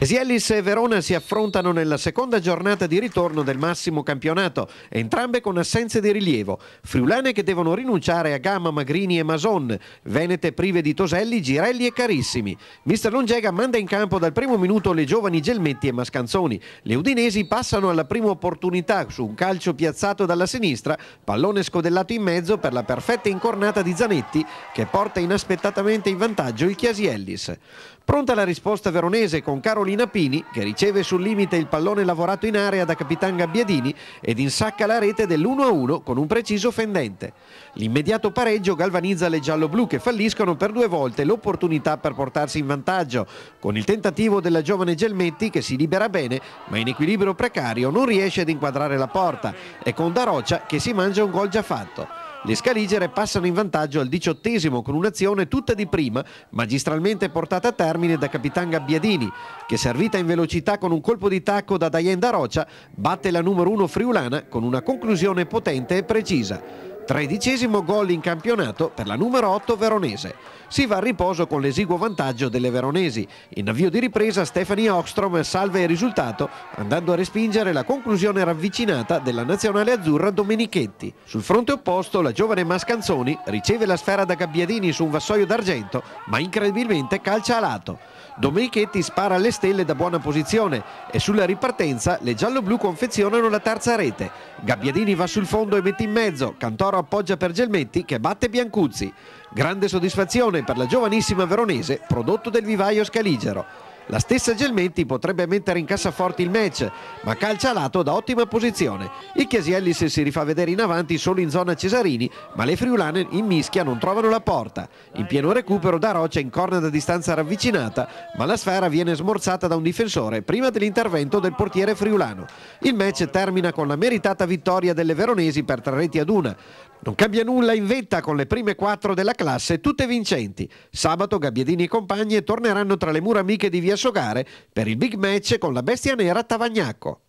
Chiesiellis e Verona si affrontano nella seconda giornata di ritorno del massimo campionato, entrambe con assenze di rilievo. Friulane che devono rinunciare a Gama, Magrini e Mason, venete prive di Toselli, Girelli e Carissimi. Mister Longega manda in campo dal primo minuto le giovani Gelmetti e Mascanzoni. Le udinesi passano alla prima opportunità su un calcio piazzato dalla sinistra, pallone scodellato in mezzo per la perfetta incornata di Zanetti che porta inaspettatamente in vantaggio il Chiesiellis. Pronta la risposta veronese con Carolina Pini che riceve sul limite il pallone lavorato in area da Capitan Gabbiadini ed insacca la rete dell'1-1 con un preciso fendente. L'immediato pareggio galvanizza le gialloblu che falliscono per 2 volte l'opportunità per portarsi in vantaggio, con il tentativo della giovane Gelmetti che si libera bene ma in equilibrio precario non riesce ad inquadrare la porta e con Daroccia che si mangia un gol già fatto. Le scaligere passano in vantaggio al 18° con un'azione tutta di prima, magistralmente portata a termine da Capitan Gabbiadini, che servita in velocità con un colpo di tacco da Dayen Daroccia, batte la numero 1 friulana con una conclusione potente e precisa. 13° gol in campionato per la numero 8 veronese. Si va a riposo con l'esiguo vantaggio delle veronesi. In avvio di ripresa Stephanie Ockstrom salva il risultato andando a respingere la conclusione ravvicinata della nazionale azzurra Domenichetti. Sul fronte opposto la giovane Mascanzoni riceve la sfera da Gabbiadini su un vassoio d'argento ma incredibilmente calcia a lato. Domenichetti spara alle stelle da buona posizione e sulla ripartenza le gialloblu confezionano la terza rete. Gabbiadini va sul fondo e mette in mezzo, Cantoro appoggia per Gelmetti che batte Biancuzzi. Grande soddisfazione per la giovanissima veronese, prodotto del vivaio scaligero. La stessa Gelmetti potrebbe mettere in cassaforte il match, ma calcia a lato da ottima posizione. Il Chiesiellis si rifà vedere in avanti solo in zona Cesarini, ma le friulane in mischia non trovano la porta. In pieno recupero Daroccia incorna da distanza ravvicinata, ma la sfera viene smorzata da un difensore prima dell'intervento del portiere friulano. Il match termina con la meritata vittoria delle veronesi per 3-1. Non cambia nulla in vetta con le prime 4 della classe, tutte vincenti. Sabato Gabbiadini e compagni torneranno tra le mura amiche di Via Sogare per il big match con la bestia nera Tavagnacco.